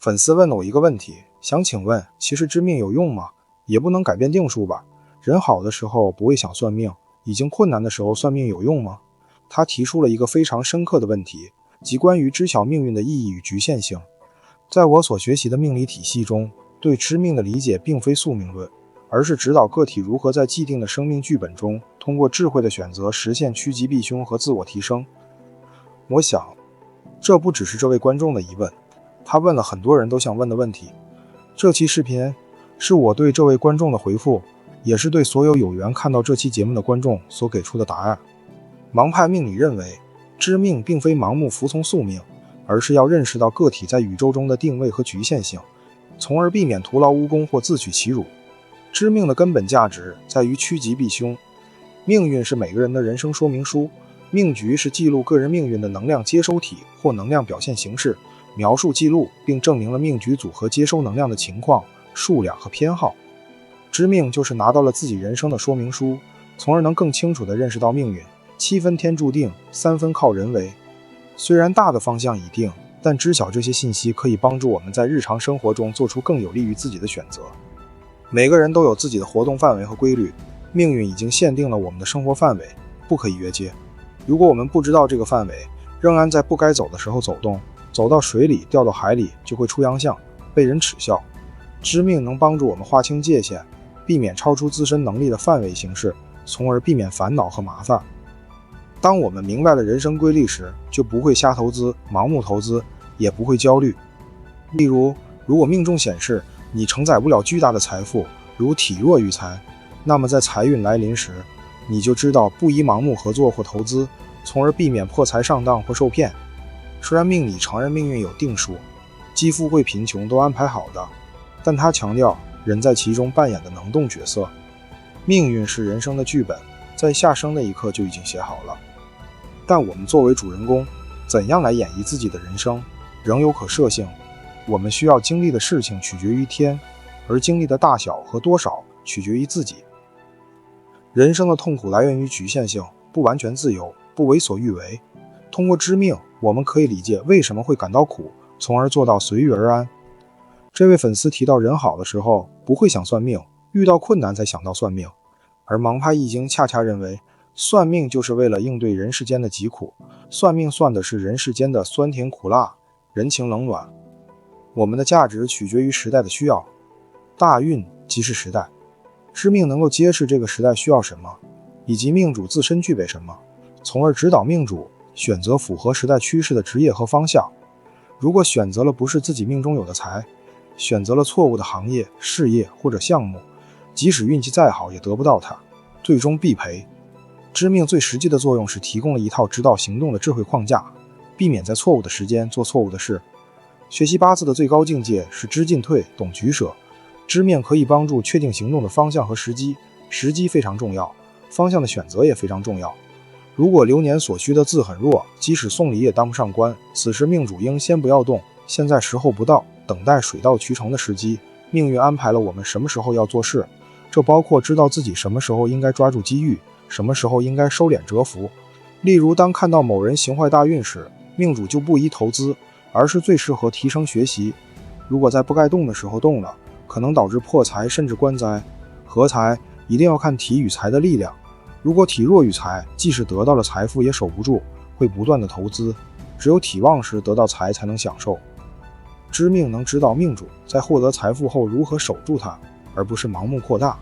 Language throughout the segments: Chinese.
粉丝问了我一个问题，想请问，其实知命有用吗？也不能改变定数吧？人好的时候不会想算命，已经困难的时候算命有用吗？他提出了一个非常深刻的问题，即关于知晓命运的意义与局限性。在我所学习的命理体系中，对知命的理解并非宿命论，而是指导个体如何在既定的生命剧本中，通过智慧的选择实现趋吉避凶和自我提升。我想，这不只是这位观众的疑问，他问了很多人都想问的问题。这期视频是我对这位观众的回复，也是对所有有缘看到这期节目的观众所给出的答案。盲派命理认为，知命并非盲目服从宿命，而是要认识到个体在宇宙中的定位和局限性，从而避免徒劳无功或自取其辱。知命的根本价值在于趋吉避凶。命运是每个人的人生说明书，命局是记录个人命运的能量接收体或能量表现形式，描述记录并证明了命局组合接收能量的情况、数量和偏好。知命就是拿到了自己人生的说明书，从而能更清楚地认识到命运7分天注定，3分靠人为。虽然大的方向已定，但知晓这些信息可以帮助我们在日常生活中做出更有利于自己的选择。每个人都有自己的活动范围和规律，命运已经限定了我们的生活范围，不可以越界。如果我们不知道这个范围，仍然在不该走的时候走动，走到水里掉到海里就会出洋相，被人耻笑。知命能帮助我们划清界限，避免超出自身能力的范围行事，从而避免烦恼和麻烦。当我们明白了人生规律时，就不会瞎投资、盲目投资，也不会焦虑。例如，如果命中显示你承载不了巨大的财富，如体弱育财，那么在财运来临时，你就知道不宜盲目合作或投资，从而避免破财上当或受骗。虽然命理承认命运有定数，积富贵贫穷都安排好的，但他强调人在其中扮演的能动角色。命运是人生的剧本，在下生那一刻就已经写好了。但我们作为主人公，怎样来演绎自己的人生，仍有可设性。我们需要经历的事情取决于天，而经历的大小和多少取决于自己。人生的痛苦来源于局限性，不完全自由，不为所欲为。通过知命，我们可以理解为什么会感到苦，从而做到随遇而安。这位粉丝提到人好的时候不会想算命，遇到困难才想到算命，而盲派易经恰恰认为，算命就是为了应对人世间的疾苦，算命算的是人世间的酸甜苦辣、人情冷暖。我们的价值取决于时代的需要，大运即是时代。知命能够揭示这个时代需要什么，以及命主自身具备什么，从而指导命主选择符合时代趋势的职业和方向。如果选择了不是自己命中有的财，选择了错误的行业、事业或者项目，即使运气再好也得不到它，最终必赔。知命最实际的作用是提供了一套指导行动的智慧框架，避免在错误的时间做错误的事。学习八字的最高境界是知进退，懂取舍。知命可以帮助确定行动的方向和时机，时机非常重要，方向的选择也非常重要。如果流年所需的字很弱，即使送礼也当不上官，此时命主应先不要动，现在时候不到，等待水到渠成的时机。命运安排了我们什么时候要做事，这包括知道自己什么时候应该抓住机遇，什么时候应该收敛蛰伏。例如，当看到某人行坏大运时，命主就不宜投资，而是最适合提升学习。如果在不该动的时候动了，可能导致破财甚至官灾。合财一定要看体与财的力量，如果体弱于财，即使得到了财富也守不住，会不断的投资。只有体旺时得到财才能享受。知命能指导命主在获得财富后如何守住它，而不是盲目扩大。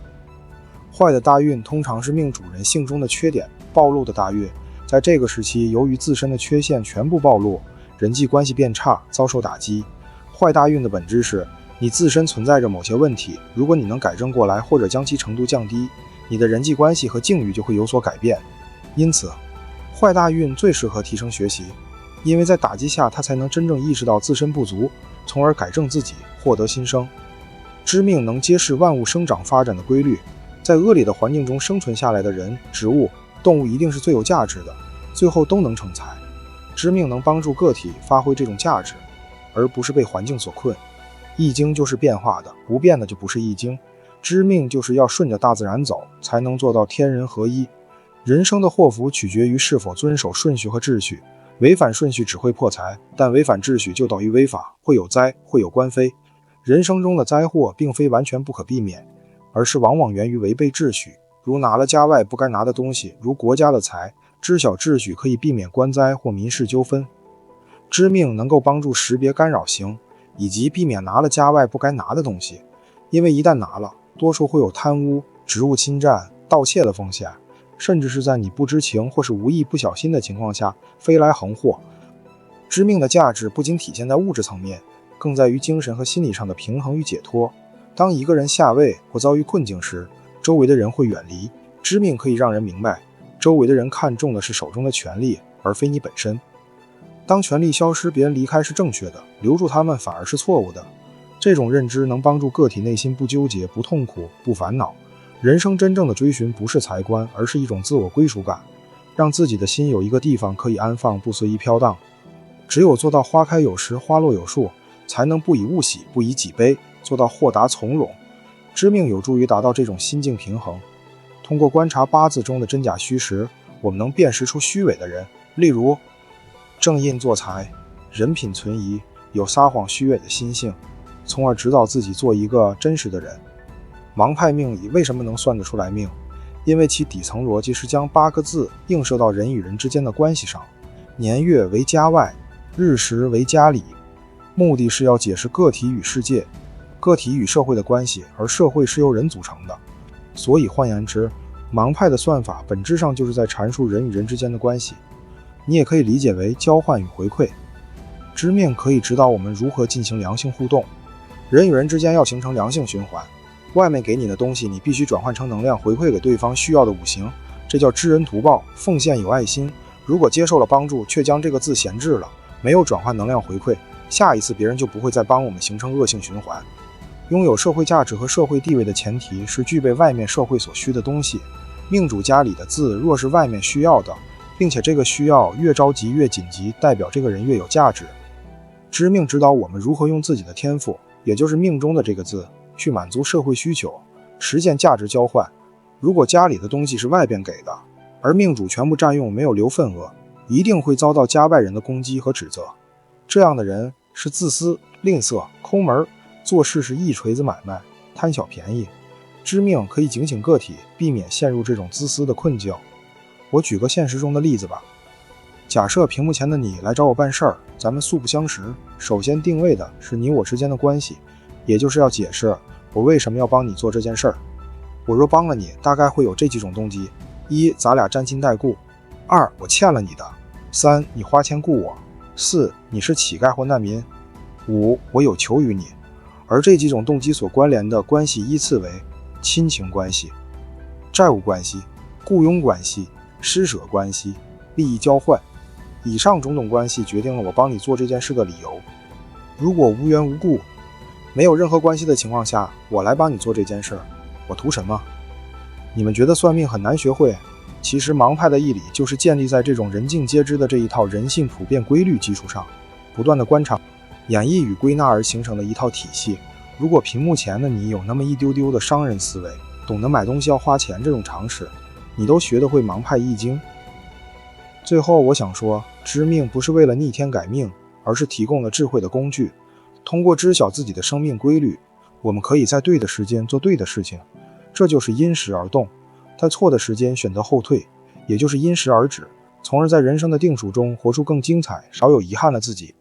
坏的大运通常是命主人性中的缺点暴露的大运，在这个时期，由于自身的缺陷全部暴露，人际关系变差，遭受打击。坏大运的本质是你自身存在着某些问题，如果你能改正过来或者将其程度降低，你的人际关系和境遇就会有所改变。因此，坏大运最适合提升学习，因为在打击下他才能真正意识到自身不足，从而改正自己，获得新生。知命能揭示万物生长发展的规律，在恶劣的环境中生存下来的人、植物、动物一定是最有价值的，最后都能成才。知命能帮助个体发挥这种价值，而不是被环境所困。易经就是变化的，不变的就不是易经。知命就是要顺着大自然走，才能做到天人合一。人生的祸福取决于是否遵守顺序和秩序，违反顺序只会破财，但违反秩序就等于违法，会有灾，会有官非。人生中的灾祸并非完全不可避免，而是往往源于违背秩序，如拿了家外不该拿的东西，如国家的财。知晓秩序可以避免官灾或民事纠纷。知命能够帮助识别干扰型，以及避免拿了家外不该拿的东西，因为一旦拿了，多数会有贪污、职务侵占、盗窃的风险，甚至是在你不知情或是无意不小心的情况下飞来横祸。知命的价值不仅体现在物质层面，更在于精神和心理上的平衡与解脱。当一个人下位或遭遇困境时，周围的人会远离。知命可以让人明白，周围的人看重的是手中的权力，而非你本身。当权力消失，别人离开是正确的，留住他们反而是错误的。这种认知能帮助个体内心不纠结、不痛苦、不烦恼。人生真正的追寻不是财官，而是一种自我归属感，让自己的心有一个地方可以安放，不随意飘荡。只有做到花开有时，花落有数，才能不以物喜，不以己悲，做到豁达从容。知命有助于达到这种心境平衡。通过观察八字中的真假虚实，我们能辨识出虚伪的人，例如正印坐财，人品存疑，有撒谎虚伪的心性，从而指导自己做一个真实的人。盲派命理为什么能算得出来命？因为其底层逻辑是将8个字映射到人与人之间的关系上，年月为家外，日时为家里，目的是要解释个体与世界、个体与社会的关系，而社会是由人组成的。所以换言之，盲派的算法本质上就是在阐述人与人之间的关系，你也可以理解为交换与回馈。知命可以指导我们如何进行良性互动，人与人之间要形成良性循环，外面给你的东西你必须转换成能量回馈给对方需要的五行，这叫知恩图报，奉献有爱心。如果接受了帮助却将这个字闲置了，没有转换能量回馈，下一次别人就不会再帮我们形成恶性循环。拥有社会价值和社会地位的前提是具备外面社会所需的东西。命主家里的字若是外面需要的，并且这个需要越着急越紧急，代表这个人越有价值。知命指导我们如何用自己的天赋，也就是命中的这个字，去满足社会需求，实现价值交换。如果家里的东西是外边给的，而命主全部占用，没有留份额，一定会遭到家外人的攻击和指责。这样的人是自私、吝啬、抠门，做事是一锤子买卖，贪小便宜。知命可以警醒个体，避免陷入这种自私的困境。我举个现实中的例子吧。假设屏幕前的你来找我办事儿，咱们素不相识，首先定位的是你我之间的关系，也就是要解释我为什么要帮你做这件事儿。我若帮了你，大概会有这几种动机：一，咱俩沾亲带故；二，我欠了你的；三，你花钱雇我；四，你是乞丐或难民；五，我有求于你。而这几种动机所关联的关系依次为亲情关系、债务关系、雇佣关系、施舍关系、利益交换。以上种种关系决定了我帮你做这件事的理由。如果无缘无故，没有任何关系的情况下，我来帮你做这件事，我图什么？你们觉得算命很难学会？其实盲派的义理就是建立在这种人尽皆知的这一套人性普遍规律基础上，不断的观察、演绎与归纳而形成的一套体系。如果屏幕前的你有那么一丢丢的商人思维，懂得买东西要花钱这种常识，你都学得会盲派易经。最后我想说，知命不是为了逆天改命，而是提供了智慧的工具。通过知晓自己的生命规律，我们可以在对的时间做对的事情，这就是因时而动；在错的时间选择后退，也就是因时而止，从而在人生的定数中活出更精彩、少有遗憾的自己。